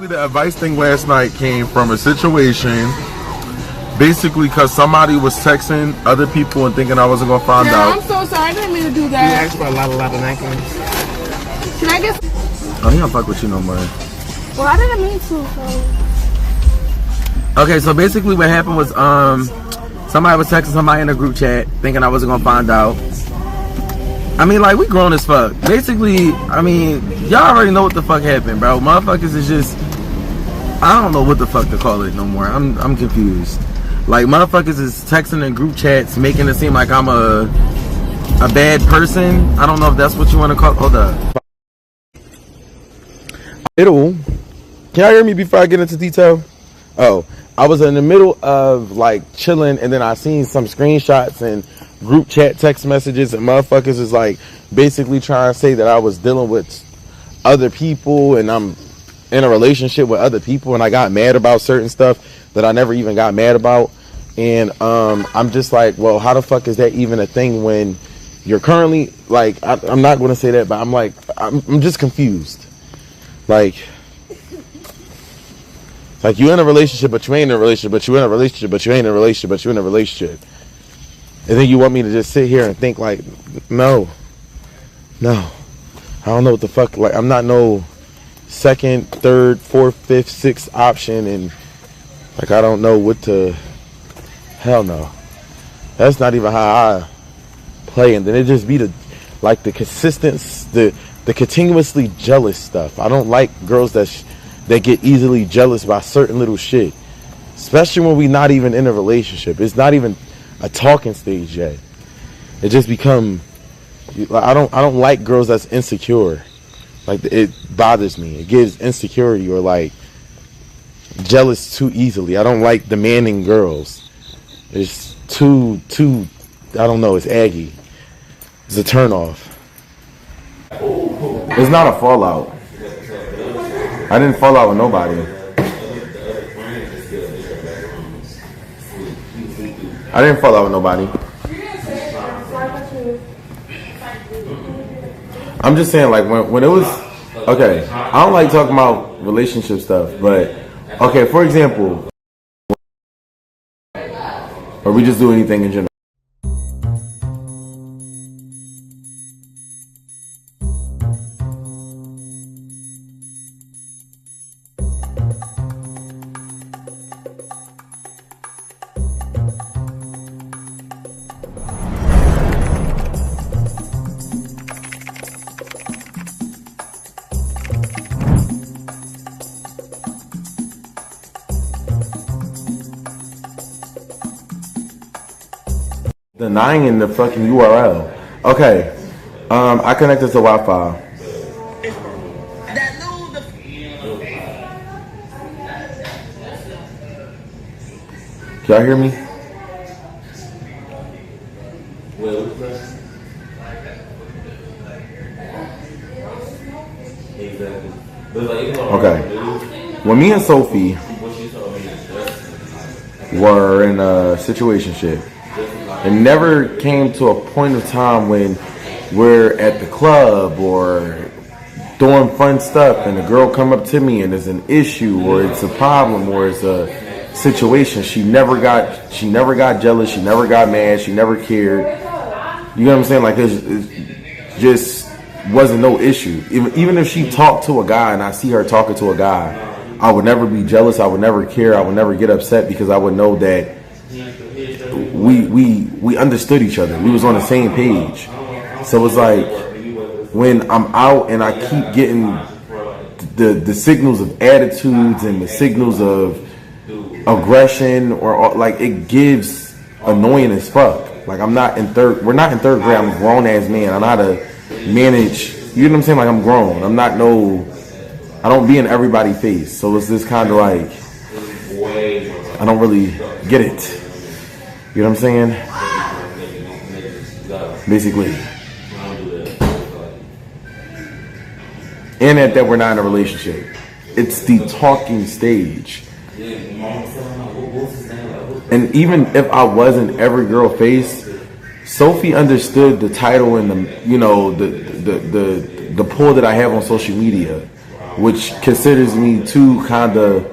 The advice thing last night came from a situation, basically because somebody was texting other people and thinking I wasn't gonna find out. I'm so sorry, I didn't mean to do that. You asked for a lot of napkins. Can I get? Oh, he don't fuck with you no more. Well, I didn't mean to. So. Okay, so basically what happened was somebody was texting somebody in a group chat thinking I wasn't gonna find out. I mean, like, we grown as fuck. Basically, I mean, y'all already know what the fuck happened, bro. Motherfuckers is just, I don't know what the fuck to call it no more. I'm confused. Like, motherfuckers is texting in group chats, making it seem like I'm a bad person. I don't know if that's what you want to call it. Hold up. Can y'all hear me before I get into detail? Oh, I was in the middle of like chilling, and then I seen some screenshots and group chat text messages, and motherfuckers is like basically trying to say that I was dealing with other people and I'm in a relationship with other people, and I got mad about certain stuff that I never even got mad about. And I'm just like, well, how the fuck is that even a thing when you're currently like, I'm not going to say that, but I'm like, I'm just confused. Like you in a relationship, but you ain't in a relationship, but you in a relationship, but you ain't in a relationship, but you in a relationship. And then you want me to just sit here and think like, no, I don't know what the fuck, like, I'm not no second, third, fourth, fifth, sixth option, and like, I don't know what to, hell no. That's not even how I play. And then it just be the continuously jealous stuff. I don't like girls that get easily jealous by certain little shit, especially when we not even in a relationship. It's not even a talking stage yet. It just become, I don't like girls that's insecure. Like, it bothers me. It gives insecurity or like jealous too easily. I don't like demanding girls. It's too I don't know, it's aggy. It's a turn off. It's not a fallout. I didn't fall out with nobody. I didn't fall out with nobody. I'm just saying, like, when it was, okay, I don't like talking about relationship stuff, but, okay, for example, or we just do anything in general. Denying the fucking URL. Okay. I connected to Wi-Fi. Can y'all hear me? Okay. When me and Sophie were in a situationship, it never came to a point of time when we're at the club or doing fun stuff and a girl come up to me and there's an issue or it's a problem or it's a situation. She never got jealous. She never got mad. She never cared. You know what I'm saying? Like, it just wasn't no issue. Even if she talked to a guy and I see her talking to a guy, I would never be jealous. I would never care. I would never get upset because I would know that we understood each other. We was on the same page. So it's like when I'm out and I keep getting the signals of attitudes and the signals of aggression or like, it gives annoying as fuck. Like, we're not in third grade. I'm a grown ass man. I know how to manage, you know what I'm saying? Like, I'm grown. I don't be in everybody's face. So it's this kind of like, I don't really get it. You know what I'm saying? Basically. And that we're not in a relationship. It's the talking stage. And even if I wasn't every girl face, Sophie understood the title and the pull that I have on social media. which considers me to kind of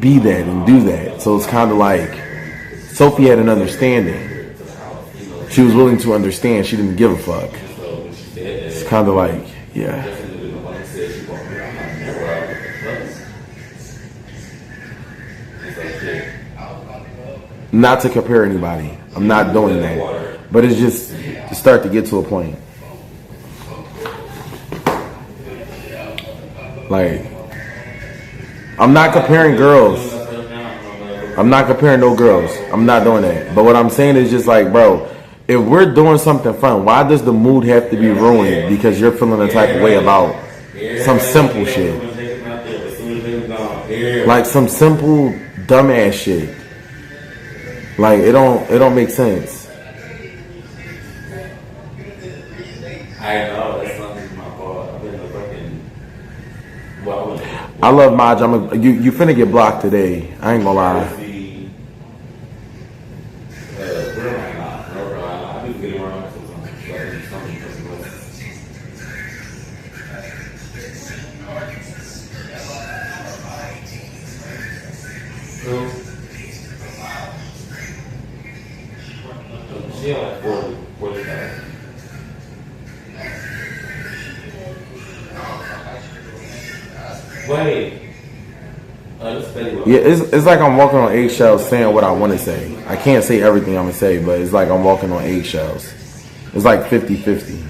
be that and do that. So it's kind of like Sophie had an understanding. She was willing to understand. She didn't give a fuck. It's kind of like, yeah. Not to compare anybody. I'm not doing that. But it's just to start to get to a point. Like, I'm not comparing girls. I'm not comparing no girls. I'm not doing that. But what I'm saying is just like, bro, if we're doing something fun, why does the mood have to be ruined because you're feeling a type of way about some simple shit? Like some simple dumbass shit. Like it don't make sense. I know that's not my fault. I've been a fucking. I love Maj. You finna get blocked today. I ain't gonna lie. She like 45. Wait. Yeah, it's like I'm walking on eggshells saying what I want to say. I can't say everything I'm going to say, but it's like I'm walking on eggshells. It's like 50-50.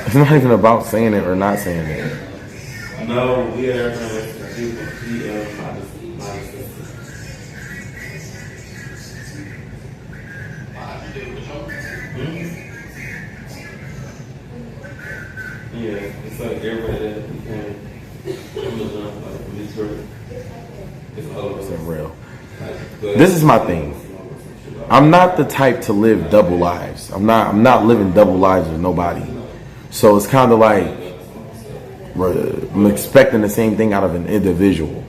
It's not even about saying it or not saying it. No, we are yeah, it's like everybody that became it's real. This is my thing. I'm not the type to live double lives. I'm not living double lives with nobody. So it's kind of like I'm expecting the same thing out of an individual.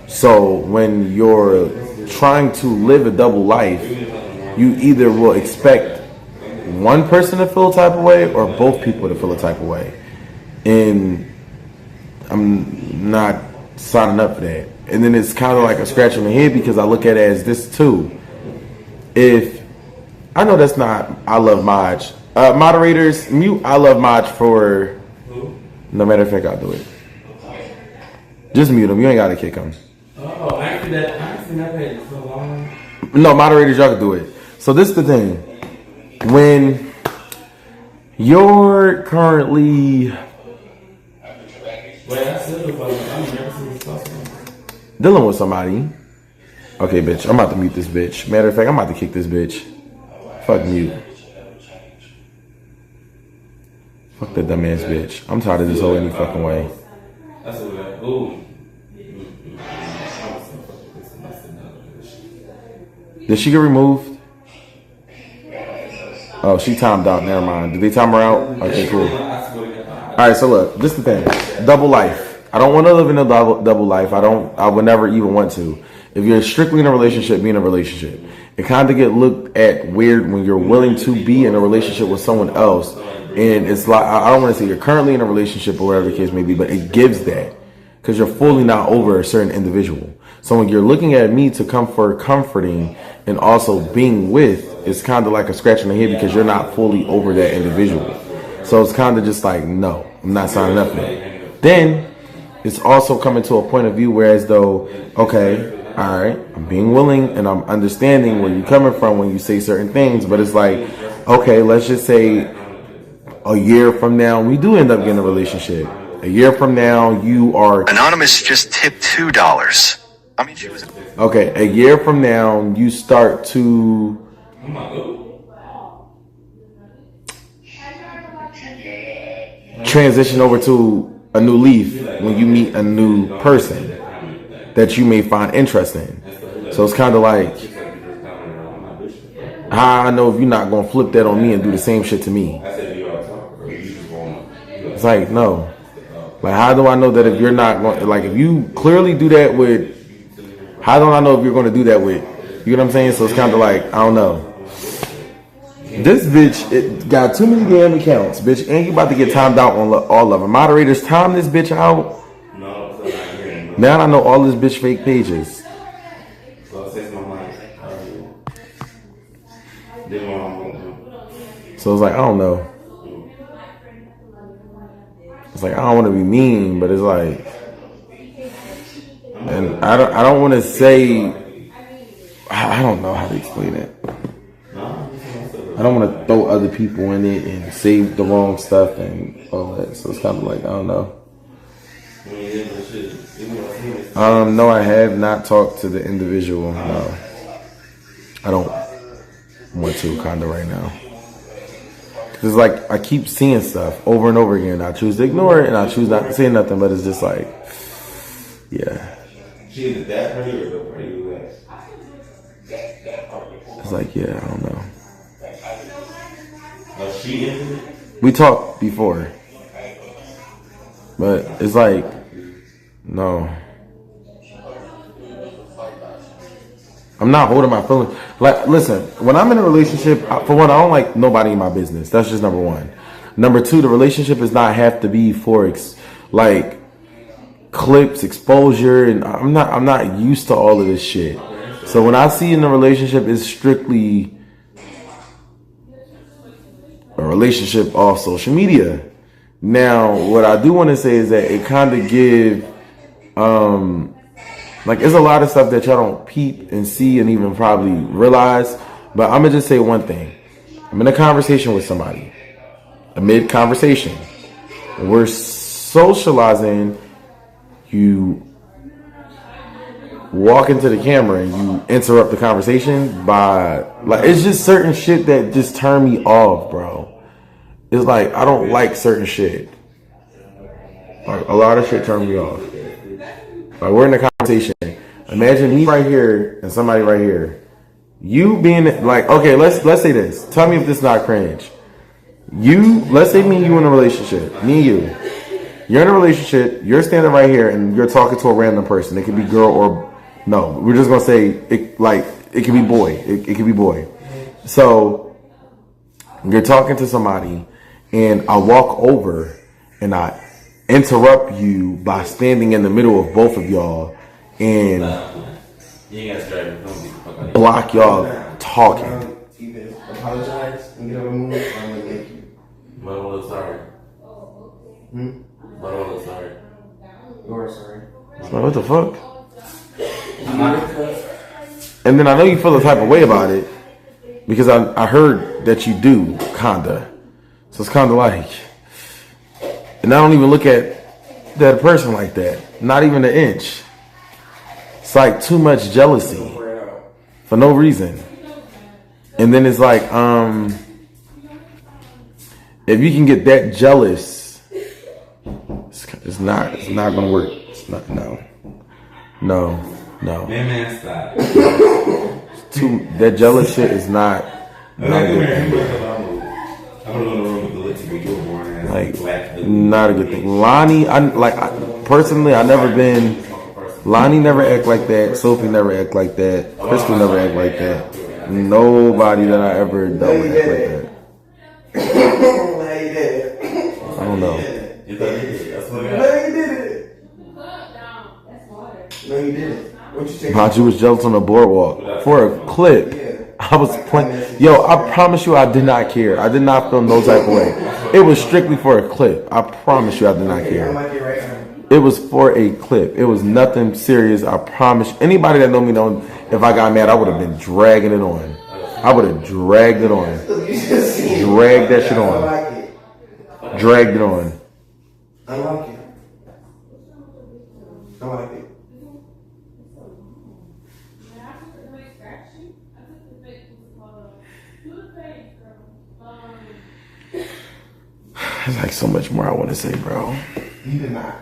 So when you're trying to live a double life, you either will expect one person to feel a type of way or both people to feel a type of way. And I'm not signing up for that. And then it's kind of like a scratch on the head because I look at it as this too. If I know that's not I love Maj. Moderators, mute I love Maj for no matter of fact I'll do it. Just mute him. You ain't gotta kick him. Oh, I actually never had it so long. No, moderators, y'all can do it. So this is the thing. When you're currently dealing with somebody. Okay, bitch, I'm about to mute this bitch. Matter of fact, I'm about to kick this bitch. Fuck mute. Fuck that dumbass bitch. I'm tired of this whole any fucking way. That's what I ooh. Did she get removed? Oh, she timed out. Never mind. Did they time her out? Okay, cool. Alright, so look, this is the thing. Double life. I don't want to live in a double life. I would never even want to. If you're strictly in a relationship, be in a relationship. It kind of get looked at weird when you're willing to be in a relationship with someone else. And it's like, I don't want to say you're currently in a relationship or whatever the case may be, but it gives that. Because you're fully not over a certain individual. So when you're looking at me to come for comforting and also being with, it's kind of like a scratch on the head because you're not fully over that individual. So it's kind of just like, no, I'm not signing up for that. Then it's also coming to a point of view whereas though, okay, all right, I'm being willing and I'm understanding where you're coming from when you say certain things, but it's like, okay, let's just say a year from now, we do end up getting a relationship. A year from now, you are... Anonymous just tipped $2. I mean, she was... Okay, a year from now, you start to... transition over to a new leaf when you meet a new person that you may find interesting. So it's kind of like, how I know if you're not going to flip that on me and do the same shit to me? It's like, no. Like, how do I know that if you're not going, like, if you clearly do that with How don't I know if you're going to do that with? You know what I'm saying? So it's kind of like, I don't know. This bitch, it got too many damn accounts, bitch, and you about to get timed out on all of them. Moderators, time this bitch out. No, because I'm not hearing. Now I know all this bitch fake pages. So I say something like, then what I'm going to do. So it's like, I don't know. It's like, I don't want to be mean, but it's like, and I don't want to say, I don't know how to explain it. I don't want to throw other people in it and say the wrong stuff and all that. So it's kind of like, I don't know. No, I have not talked to the individual. No, I don't want to kind of right now. It's like I keep seeing stuff over and over again. I choose to ignore it and I choose not to say nothing. But it's just like, yeah. She is that pretty or the pretty with It's like, yeah, I don't know. she is? We talked before, but it's like, no. I'm not holding my feelings. Like, listen, when I'm in a relationship, for one, I don't like nobody in my business. That's just number one. Number two, the relationship does not have to be for like clips, exposure, and I'm not used to all of this shit. So when I see in a relationship, it's strictly a relationship off social media. Now, what I do want to say is that it kind of give, like, there's a lot of stuff that y'all don't peep and see and even probably realize. But I'm gonna just say one thing. I'm in a conversation with somebody, a mid-conversation. We're socializing. You walk into the camera and you interrupt the conversation by, like, it's just certain shit that just turn me off, bro. It's like, I don't like certain shit. Like, a lot of shit turn me off. Like, we're in a conversation. Imagine me right here and somebody right here. You being like, okay, let's say this. Tell me if this is not cringe. Let's say me and you in a relationship. Me and you. You're in a relationship. You're standing right here and you're talking to a random person. It could be girl or no. We're just gonna say it. Like, it could be boy. It could be boy. So you're talking to somebody, and I walk over and I interrupt you by standing in the middle of both of y'all and block y'all talking. Either apologize and get over the move, or I'm gonna make you. But I'm a little sorry. But I'm a little sorry. You're sorry. Like, what the fuck? And then I know you feel the type of way about it because I heard that you do, kinda. So it's kinda like, and I don't even look at that person like that. Not even an inch. It's like too much jealousy for no reason. And then it's like, if you can get that jealous, it's not gonna work. It's not, no. Man, stop. That jealous shit is not a good thing. I'm gonna go in the room with the lips but you're born as Like, black. not a good thing. Lonnie, personally, I never been. Lonnie never act like that. Sophie never act like that. Crystal never act like that. Nobody that I ever dealt with act like that. I don't know. You thought you did. That's what I No, got. you did it. No, you didn't. What you take? About you was jealous on the boardwalk for a clip. I was playing. Yo, I promise you, I did not care. I did not feel no type of way. It was strictly for a clip. I promise you, I did not I care. like it right now. It was for a clip. It was nothing serious. I promise. Anybody that know me know, if I got mad, I would have been dragging it on. I would have dragged it on. Dragged that shit I on. like it. Dragged it on. I like it. I like it. There's like so much more I want to say, bro. You did not.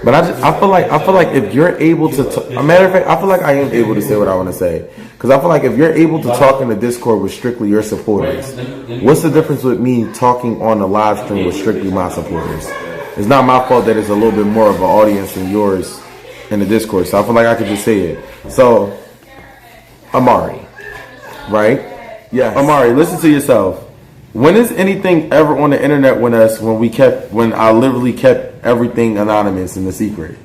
But I feel like if you're able to, a matter of fact, I feel like I am able to say what I want to say. Because I feel like if you're able to talk in the Discord with strictly your supporters, what's the difference with me talking on the live stream with strictly my supporters? It's not my fault that it's a little bit more of an audience than yours in the Discord, so I feel like I could just say it. So, Amari, right? Yes. Amari, listen to yourself. When is anything ever on the internet with us when I literally kept everything anonymous and a secret?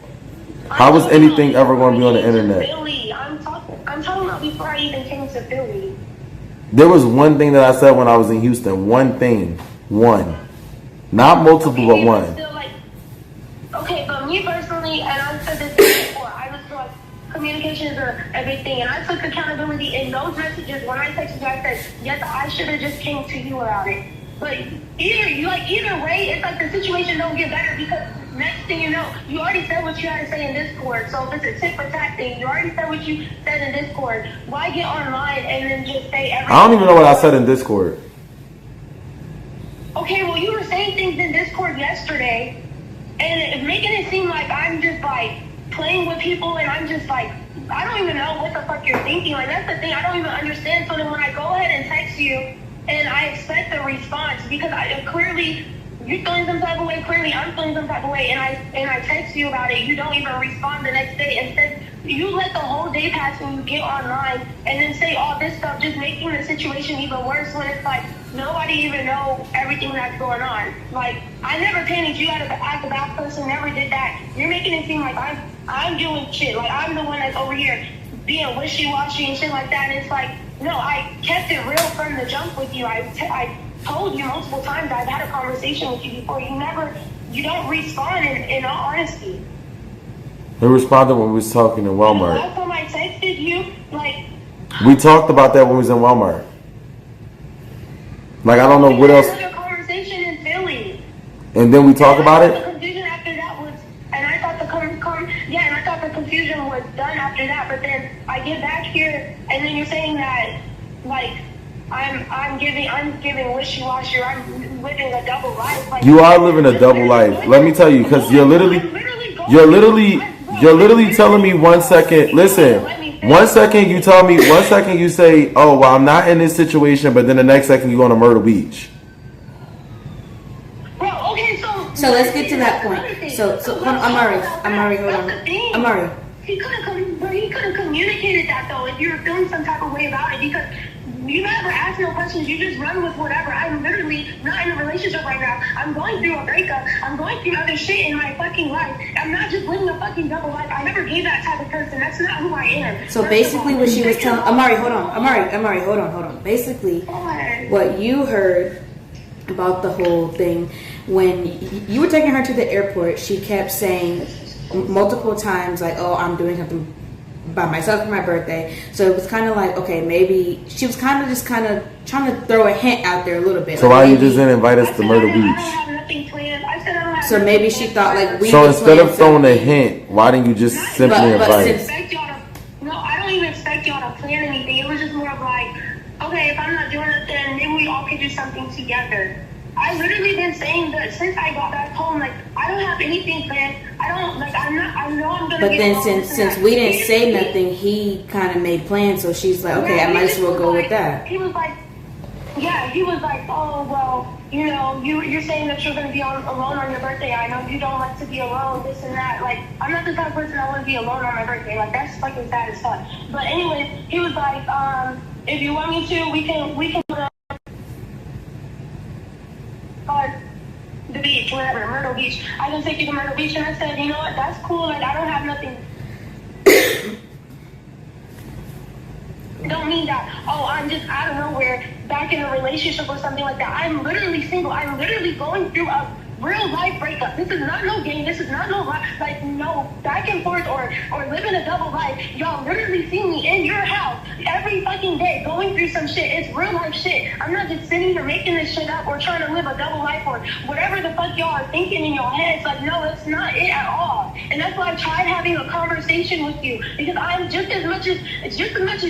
How was anything ever going to be on the internet? Philly. I'm talking about before I even came to Philly. There was one thing that I said when I was in Houston. One thing. One. Not multiple, but one. Still, like, okay, but me personally, and I've said this before, I was like, communications are everything, and I took accountability in those messages. When I texted you, I said, yes, I should have just came to you about it. But either way, it's like the situation don't get better because next thing you know, you already said what you had to say in Discord. So if it's a tit for tat thing, you already said what you said in Discord. Why get online and then just say everything? I don't even know what I said in Discord. Okay, well, you were saying things in Discord yesterday, and making it seem like I'm just like playing with people, and I'm just like, I don't even know what the fuck you're thinking. Like, that's the thing, I don't even understand. So then when I go ahead and text you, and I expect a response because clearly you're feeling some type of way, clearly I'm feeling some type of way, and I text you about it, you don't even respond the next day. Instead, you let the whole day pass when you get online and then say all this stuff, just making the situation even worse when it's like nobody even know everything that's going on. Like, I never painted you as a bad person, never did that. You're making it seem like I'm doing shit, like I'm the one that's over here being wishy-washy and shit like that. And it's like, no, I kept it real from the jump with you. I told you multiple times, I've had a conversation with you before. You don't respond in all honesty. He responded when we was talking in Walmart. Last time I texted you, like... We talked about that when we was in Walmart. Like, I don't know what else. Another conversation in Philly. And then we talk about The it? confusion after that was... And I thought the confusion was done after that, but then I get back here, and then you're saying that, like... I'm giving wishy-washy. I'm living a double life. Like, You are living a double life. Let me tell you, because you're literally telling me 1 second. Listen, 1 second you tell me, 1 second you say, oh, well, I'm not in this situation, but then the next second you go to Myrtle Beach. Bro, okay, So let's get to that point. So hold on, Amari, hold on. Amari. He could have communicated that though if you were feeling some type of way about it, because you never ask no questions, you just run with whatever. I'm literally not in a relationship right now. I'm going through a breakup. I'm going through other shit in my fucking life. I'm not just living a fucking double life. I never gave that type of person. That's not who I am. So basically what she was telling Amari, hold on. Basically what you heard about the whole thing, when you were taking her to the airport, she kept saying multiple times like, oh, I'm doing something by myself for my birthday. So it was kind of like, okay, maybe she was kind of trying to throw a hint out there a little bit. So like why you just didn't invite us to Myrtle Beach? I don't have nothing planned. So maybe she thought like we. So instead of throwing a hint, why didn't you just simply invite us? I don't even expect y'all to plan anything. It was just more of like, okay, if I'm not doing it, then maybe we all could do something together. I've literally been saying that since I got back home. Like, I don't have anything planned. I know I'm gonna. But then since we didn't say nothing, he kind of made plans. So she's like, okay, I might as well go with that. He was like, oh well, you know, you're saying that you're gonna be alone on your birthday. I know you don't like to be alone, this and that. Like, I'm not the type of person that want to be alone on my birthday. Like, that's fucking sad as fuck. But anyways, he was like, if you want me to, we can. The beach, whatever, Myrtle Beach. I can take you to Myrtle Beach, and I said, you know what, that's cool. Like, I don't have nothing. Don't mean that, oh, I'm just out of nowhere back in a relationship or something like that. I'm literally single. I'm literally going through a real life breakup. This is not no game. This is not no like no back and forth or living a double life. Y'all literally see me in your house every fucking day going through some shit. It's real life shit. I'm not just sitting here making this shit up or trying to live a double life or whatever the fuck y'all are thinking in your heads. Like, no, it's not it at all. And that's why I tried having a conversation with you, because I'm just as much as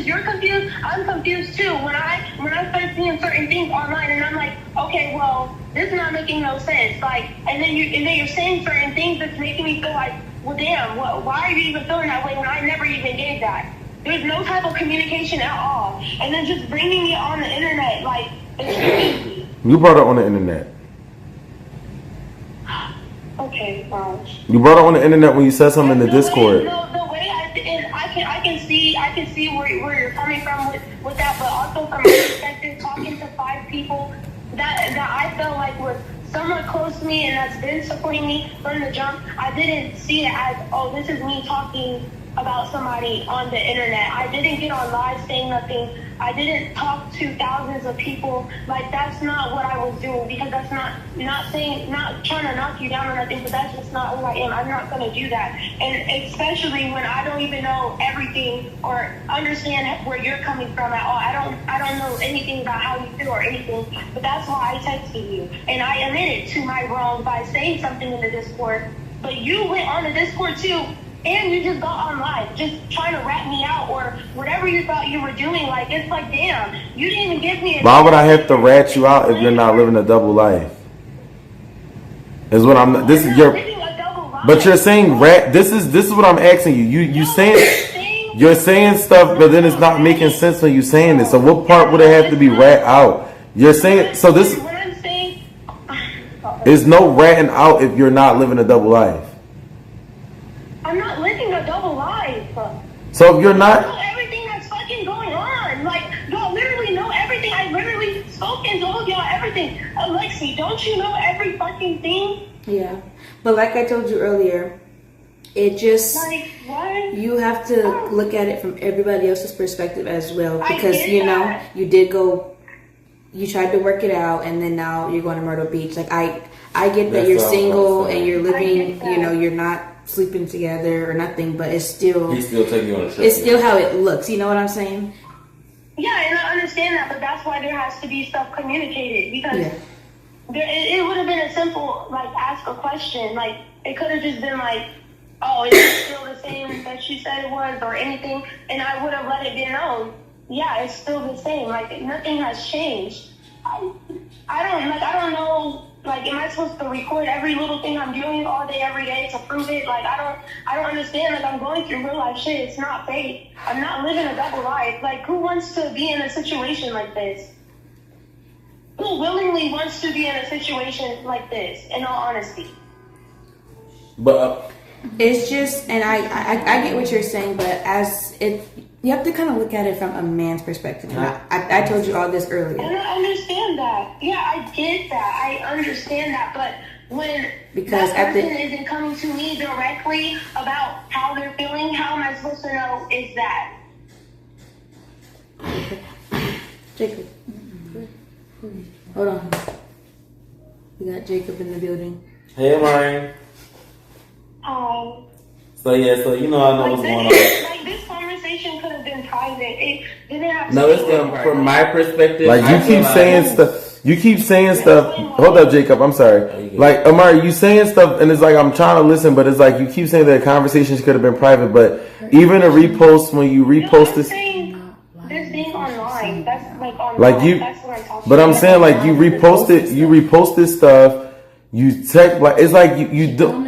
you're confused, I'm confused too. When I start seeing certain things online and I'm like, okay, well, this is not making no sense. Like, and then you're saying certain things that's making me feel like, well, damn, why are you even feeling that way when I never even gave that? There's no type of communication at all. And then just bringing it on the internet, like, it's crazy. You brought it on the internet. Okay, fine. You brought it on the internet when you said something in the Discord. The way I can see where you're coming from with that, but also from my perspective, talking to 5 people that I felt like was somewhat close to me and that's been supporting me from the jump. I didn't see it as, oh, this is me talking about somebody on the internet. I didn't get on live saying nothing. I didn't talk to thousands of people. Like, that's not what I was doing, because that's not trying to knock you down or nothing, but that's just not who I am. I'm not going to do that. And especially when I don't even know everything or understand where you're coming from at all. I don't know anything about how you feel or anything, but that's why I texted you. And I admitted to my wrong by saying something in the Discord, but you went on the Discord too. And you just got on live, just trying to rat me out or whatever you thought you were doing. Like, it's like, damn, you didn't even give me a... Why would I have to rat you out if you're not living a double life? Is what I'm... This is your... But you're saying rat... This is what I'm asking you. You saying... You're saying stuff, but then it's not making sense when you're saying it. So what part would it have to be rat out? You're saying... So this... There's no ratting out if you're not living a double life. I'm not living a double life. So if you're not... I know everything that's fucking going on. Like, y'all literally know everything. I literally spoke and told y'all everything. Alexi, don't you know every fucking thing? Yeah. But like I told you earlier, it just... Like, what? You have to look at it from everybody else's perspective as well. Because, you know, you did go... You tried to work it out, and then now you're going to Myrtle Beach. Like, I get that you're single and you're living, you know, you're not sleeping together or nothing, but it's still... He's still taking you on a trip. It's still how it looks, you know what I'm saying? Yeah, and I understand that, but that's why there has to be stuff communicated, because it would have been a simple, like, ask a question. Like, it could have just been like, oh, is it still the same that she said it was, or anything, and I would have let it be known. Yeah, it's still the same. Like, nothing has changed. I don't know. Like, am I supposed to record every little thing I'm doing all day, every day to prove it? Like, I don't understand. Like, I'm going through real life shit. It's not fake. I'm not living a double life. Like, who wants to be in a situation like this? Who willingly wants to be in a situation like this, in all honesty? But it's just, and I get what you're saying, but you have to kind of look at it from a man's perspective. And I told you all this earlier. And I understand that. Yeah, I get that. I understand that. But when that person isn't coming to me directly about how they're feeling, how am I supposed to know is that? Jacob. Hold on. We got Jacob in the building. Hey, Amari. So you know I know what's going on. Like, this conversation could have been private. It didn't have to. No, it's from my perspective. Like, you keep saying stuff. You keep saying stuff. Hold up, Jacob. I'm sorry. Like, Amari, you saying stuff, and it's like I'm trying to listen, but it's like you keep saying that conversations could have been private. But even a repost, when you repost this, this being online, that's like online. Like you, that's what I'm talking but I'm about. saying, like, you reposted stuff. You text, like, it's like you do.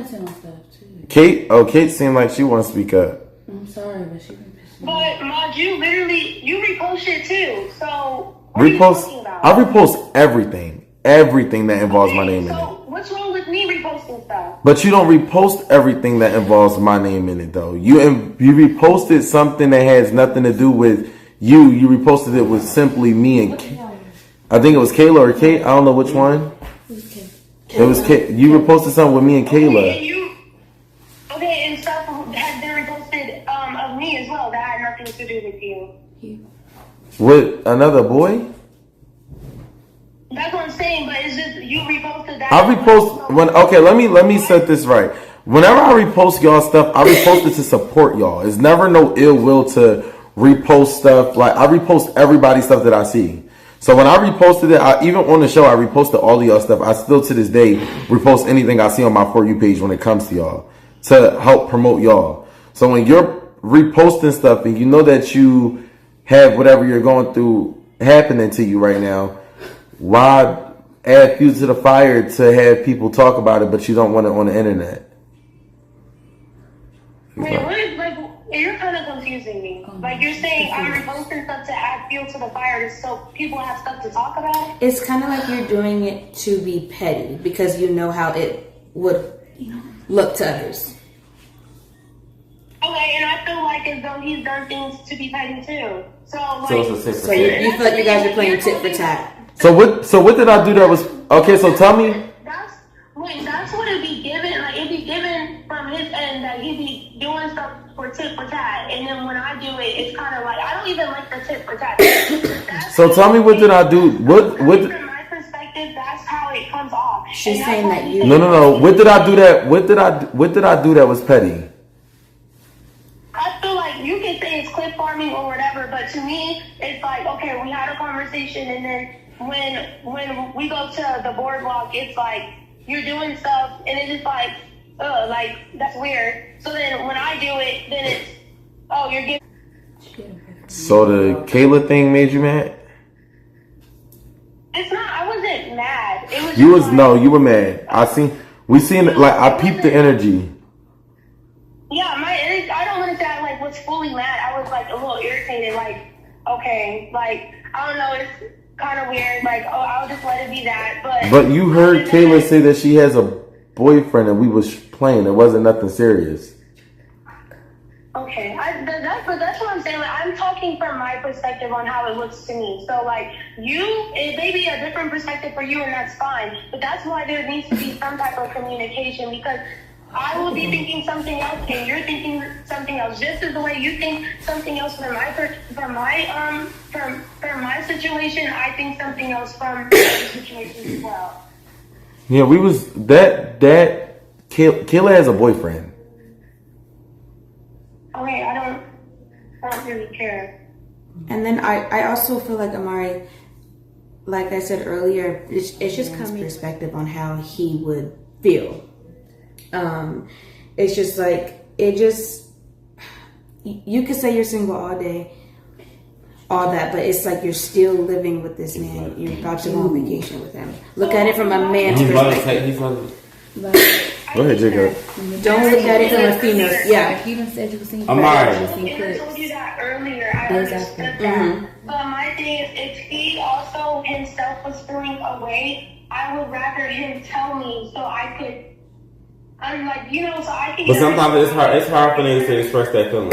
Kate seemed like she wants to speak up. I'm sorry, but she been pissing me. But Maj, you repost it too. So Repost. I repost everything that involves my name in it. So what's wrong with me reposting stuff? But you don't repost everything that involves my name in it, though. You reposted something that has nothing to do with you. You reposted it with simply me and Kate. I think it was Kayla or Kate. I don't know which one. It was Kate. You reposted something with me and Kayla. Okay, and stuff has been reposted of me as well. That had nothing to do with you. With another boy? That's what I'm saying, but it's just you reposted that. I repost when let me set this right. Whenever I repost y'all stuff, I repost it to support y'all. It's never no ill will to repost stuff. Like, I repost everybody's stuff that I see. So when I reposted it, even on the show, I reposted all of y'all stuff. I still to this day repost anything I see on my For You page when it comes to y'all, to help promote y'all. So when you're reposting stuff and you know that you have whatever you're going through happening to you right now, why add fuel to the fire to have people talk about it, but you don't want it on the internet? Wait, what is, like, you're kind of confusing me. Like, you're saying I'm reposting stuff to add fuel to the fire so people have stuff to talk about? It's kind of like you're doing it to be petty because you know how it would look to others. Okay, and I feel like as though he's done things to be petty too. So like, So it's a tit for So you tat. feel like you guys are playing tit for tat. So what did I do that was okay? So tell me. That's what it'd be given. Like it'd be given from his end that he'd be doing stuff for tit for tat, and then when I do it, it's kind of like I don't even like the tit for tat. So tell me, what did I do? What? From my perspective, that's how it comes off. She's saying that you. No. What did I do that? What did I do that was petty? I feel like you can say it's clip farming or whatever, but to me, it's like, okay, we had a conversation, and then when we go to the boardwalk, it's like you're doing stuff, and it's just like that's weird. So then when I do it, then it's, oh, you're giving. So the Kayla thing made you mad? It's not. I wasn't mad. It was. You just was like, you were mad. We seen like I peeped the energy. Yeah, my energy. I don't want to say I like was fully mad. I was like a little irritated. Like, okay, like I don't know. It's kind of weird. Like, oh, I'll just let it be that. But you heard Kayla say that she has a boyfriend and we was playing. It wasn't nothing serious. Okay, but that's what I'm saying. Like, I'm talking from my perspective on how it looks to me. So, like, it may be a different perspective for you, and that's fine. But that's why there needs to be some type of communication, because I will be thinking something else, and you're thinking something else. Just as the way you think something else from my situation, I think something else from the situation as well. Yeah, we was that Kayla has a boyfriend. Okay, I don't really care. And then I also feel like Amari, like I said earlier, it's just coming perspective on how he would feel. It's just like you could say you're single all day, all that, but it's like you're still living with this man. You're about to go on vacation with him. Look at it from a man's perspective. Go ahead, Jacob. Don't look at it from a female. Yeah. You even said you were seeing Amari. I told you that earlier. I understood that. But my thing is, if he also himself was feeling away, I would rather him tell me so I could. I'm like, so I can. But sometimes it's hard for niggas to express that feeling.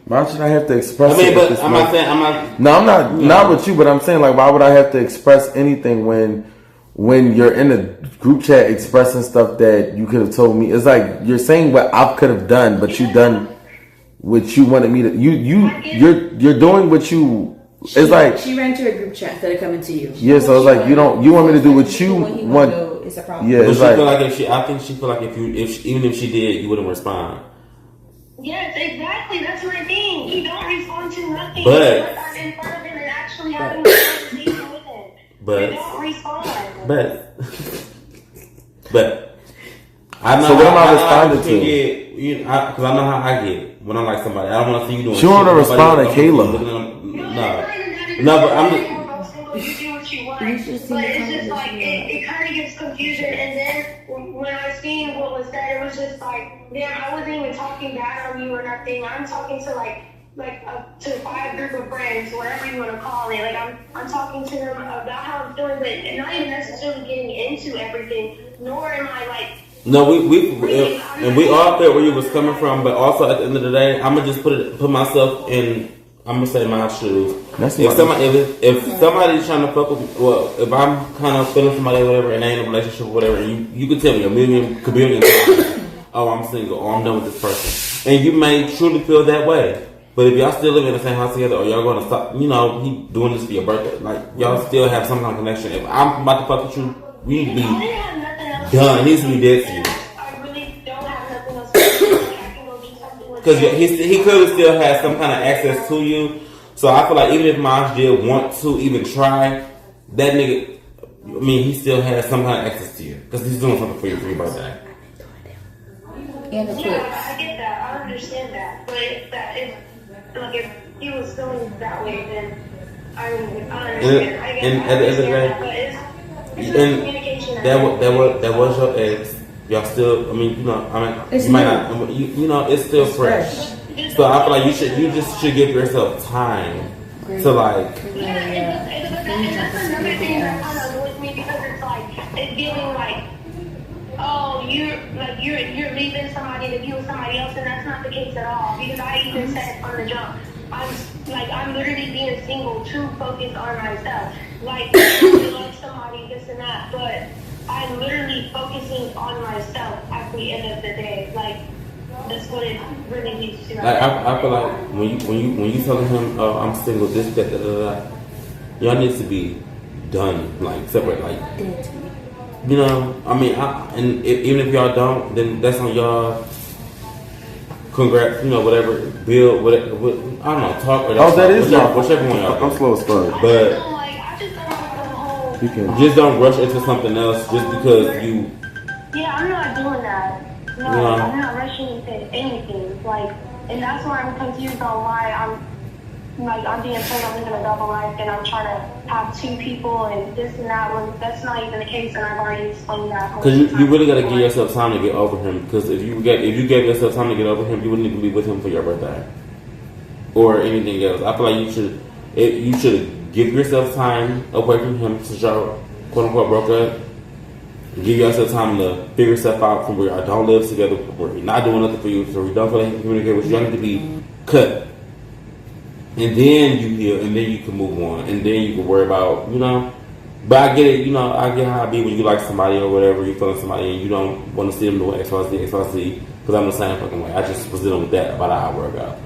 Why should I have to express I mean, it? but I'm not saying I'm not. No, I'm not with you, but I'm saying, like, why would I have to express anything when you're in a group chat expressing stuff that you could have told me? It's like you're saying what I could have done, but you done what you wanted me to. You're doing what you. It's like she ran to a group chat instead of coming to you. Yeah, so it's like you want me to do what you want. It's a problem. Yeah, But it's she like, feel like she feel like even if she did, you wouldn't respond. Yes, exactly. That's my thing. You don't respond to nothing. But I'm in front of him and actually having a conversation with him. But you don't respond. But I know. So what am I how responding to? Because I know how I get it when I like somebody. I don't want to see you doing. She want to respond to Kayla. No, but I'm just. You do what you want, but it's just like it kind of gives confusion. And then when I seen what was said, it was just like, damn, I wasn't even talking bad on you or nothing. I'm talking to to 5 group of friends, whatever you want to call it. Like I'm talking to them about how I'm feeling, but not even necessarily getting into everything. Nor am I like. No, we all felt where you was coming from, but also at the end of the day, I'm gonna just put myself in. I'm gonna say my shoes. If somebody's trying to fuck with me, well, if I'm kind of feeling somebody or whatever, and they ain't in a relationship or whatever, and you can tell me a million times, oh, I'm single, or I'm done with this person, and you may truly feel that way. But if y'all still living in the same house together, or y'all gonna stop, he doing this for your birthday, like y'all still have some kind of connection. If I'm about to fuck with you, we need to be done. It needs to be dead to you. I really don't have nothing else to do. I can go do something with Because he could still have some kind of access to you. So I feel like even if Maj did want to even try, that nigga, he still has some kind of access to you. Because he's doing something for your birthday. And the clips. Yeah, I get that. I understand that. But if he was feeling that way, then I understand. And at the end of the day, communication. that was your ex. Y'all still, you might not, it's still fresh. So I feel like you just should give yourself time to like. That's another thing that kind of annoys me, because it's like, it's feeling like, oh, you're leaving somebody to be with somebody else, and that's not the case at all. Because I even said from the jump, I'm literally being single to focus on myself. Like, I like somebody, this and that, but I'm literally focusing on myself at the end of the day. Like, that's what it really needs to. Like I feel like when you telling him, oh, I'm single, this, that, y'all needs to be done, like separate, like, you know. I mean, even if y'all don't, then that's on y'all. Congrats, you know, whatever, build, whatever, I don't know, talk or that is whichever one y'all. I'm slow as fuck. But I just don't like the whole. You can just don't rush into something else just because you. Yeah, I'm not doing that. No, I'm not rushing into anything. Like, and that's why I'm confused on why I'm being told I'm living a double life and I'm trying to have two people and this and that. When that's not even the case, and I've already explained that. Because you really got to give yourself time to get over him. Because if you gave yourself time to get over him, you wouldn't even be with him for your birthday or anything else. I feel like you should give yourself time away from him since y'all quote unquote broke up. Give yourself time to figure yourself out from where y'all don't live together, where you're not doing nothing for you, so we don't feel like you can communicate with you. Y'all need to be cut. And then you heal, and then you can move on, and then you can worry about, you know. But I get it, you know, I get how it be when you like somebody or whatever, you feeling somebody, and you don't want to see them doing XYZ, because I'm the same fucking way. I just was dealing with that about an hour ago.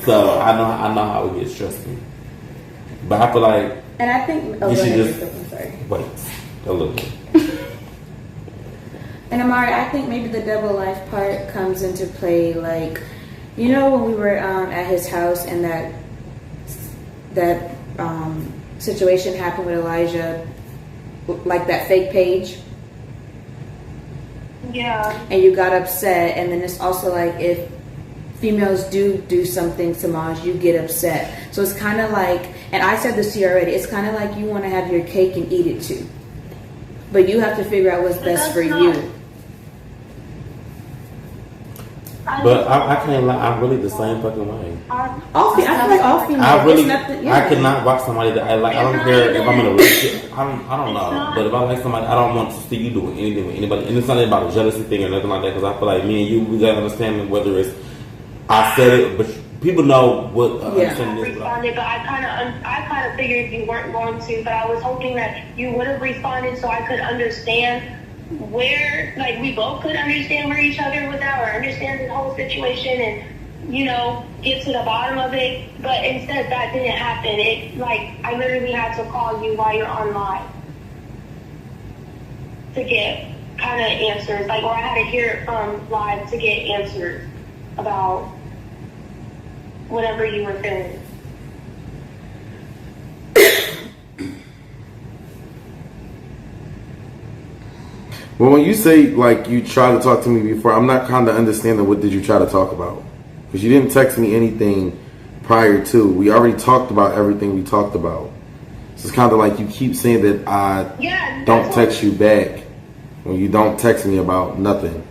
So I know how it gets stressful. But I feel like and I think you should just wait a little bit. And Amari, I think maybe the double life part comes into play, like, you know, when we were at his house and that situation happened with Elijah, like that fake page. Yeah. And you got upset, and then it's also like if females do something to Maj, you get upset. So it's kind of like, and I said this to you already, it's kind of like you want to have your cake and eat it too. But you have to figure out what's best for you. But I can't lie, I'm really the same fucking way. I feel like all females. I really, I cannot watch somebody that I like. I don't care if I'm in a relationship. I don't know. But if I like somebody, I don't want to see you doing anything with anybody. And it's not about a jealousy thing or nothing like that. Because I feel like me and you, we gotta understand whether it's I said it, but people know what understanding is. But I kind of figured you weren't going to. But I was hoping that you would have responded so I could understand where, like, we both could understand where each other was at, or understand the whole situation, and, you know, get to the bottom of it. But instead that didn't happen. It, like, I literally had to call you while you're on live to get kind of answers, like, or I had to hear it from live to get answers about whatever you were feeling. Well, when you say, like, you try to talk to me before, I'm not kind of understanding what did you try to talk about. Because you didn't text me anything prior to. We already talked about everything we talked about. So it's kind of like you keep saying that I don't text you back when you don't text me about nothing.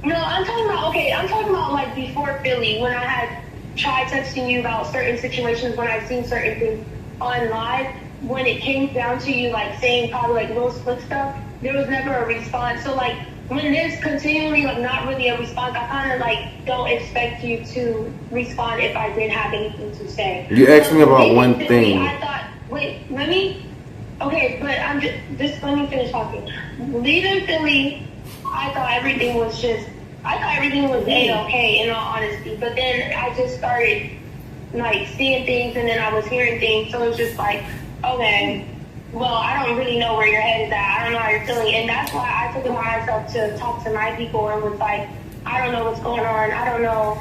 No, I'm talking about, like, before Philly, when I had tried texting you about certain situations, when I've seen certain things on live, when it came down to you, like, saying probably, like, little split stuff, there was never a response. So, like, when there's continually, like, not really a response, I kind of, like, don't expect you to respond if I did have anything to say. You asked me about one thing. I thought, wait, let me finish talking. Leaving Philly, I thought everything was A-okay, in all honesty. But then I just started, like, seeing things, and then I was hearing things. So it was just like, okay, well, I don't really know where your head is at. I don't know how you're feeling. And that's why I took it upon myself to talk to my people and was like, I don't know what's going on. I don't know,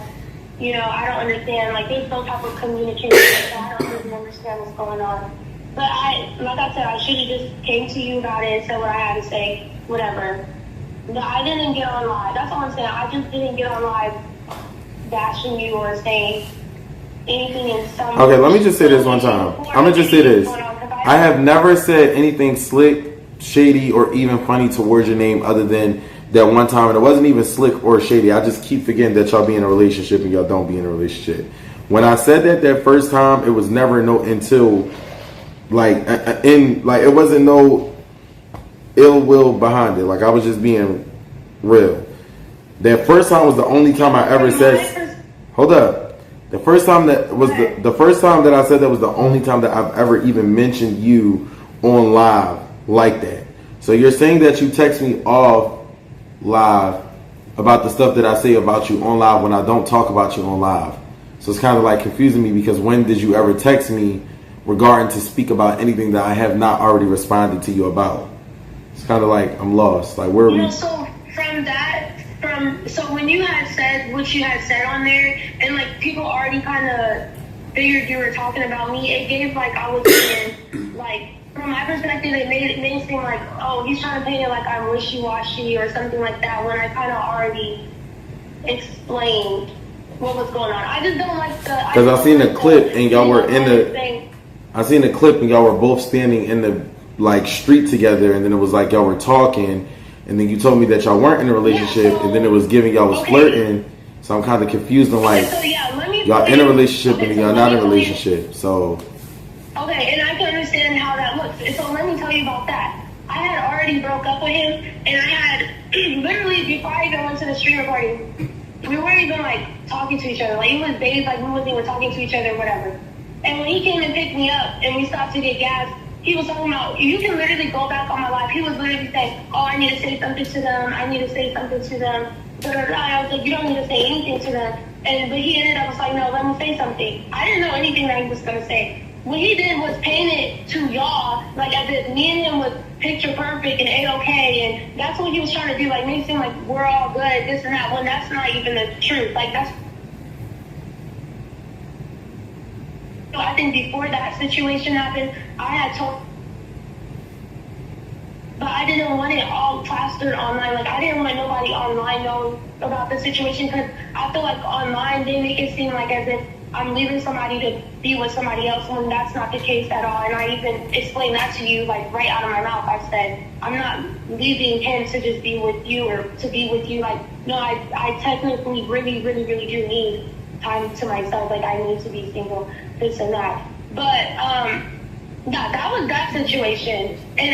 you know, I don't understand. Like, there's no type of communication. So I don't really understand what's going on. But like I said, I should have just came to you about it and said what I had to say, whatever. But I didn't get on live. That's all I'm saying. I just didn't get on live bashing you or saying anything in some... Okay, let me just say this one time. I'm going to just say this. I have never said anything slick, shady, or even funny towards your name other than that one time. And it wasn't even slick or shady. I just keep forgetting that y'all be in a relationship and y'all don't be in a relationship. When I said that first time, it was never until, like, it wasn't no ill will behind it. Like, I was just being real. That first time was the only time I ever said. Hold up. The first time that was the first time that I said that was the only time that I've ever even mentioned you on live like that. So you're saying that you text me off live about the stuff that I say about you on live when I don't talk about you on live. So it's kind of like confusing me because when did you ever text me regarding to speak about anything that I have not already responded to you about? It's kind of like I'm lost. Like where are we? So so when you had said what you had said on there, and like people already kind of figured you were talking about me, it gave like I was being like, from my perspective, it made it seem like, oh, he's trying to paint it like I'm wishy-washy or something like that, when I kind of already explained what was going on. I just don't like the. Because I seen the clip and y'all were in the. I seen the clip and y'all were both standing in the like street together, and then it was like y'all were talking. And then you told me that y'all weren't in a relationship, and then it was giving y'all was flirting. So I'm kind of confused on like y'all in a relationship and y'all not in a relationship. So okay, and I can understand how that looks. So let me tell you about that. I had already broke up with him, and I had literally before I even went to the street recording, we weren't even like talking to each other. Like it was days like we wasn't even talking to each other or whatever. And when he came and picked me up, and we stopped to get gas. He was talking about, you can literally go back on my life. He was literally saying, oh, I need to say something to them. I need to say something to them. I was like, you don't need to say anything to them. But he ended up was like, no, let me say something. I didn't know anything that he was going to say. What he did was paint it to y'all, like as if me and him was picture perfect and A-okay. And that's what he was trying to do, like make it seem like we're all good, this and that, when that's not even the truth. Like that's. So I think before that situation happened, I had told, but I didn't want it all plastered online. Like I didn't want nobody online knowing about the situation, because I feel like online they make it seem like as if I'm leaving somebody to be with somebody else, when that's not the case at all. And I even explained that to you, like right out of my mouth. I said, I'm not leaving him to just be with you or to be with you. Like, no, I technically really, really, really do need time to myself. Like I need to be single, this and that. But that was that situation. And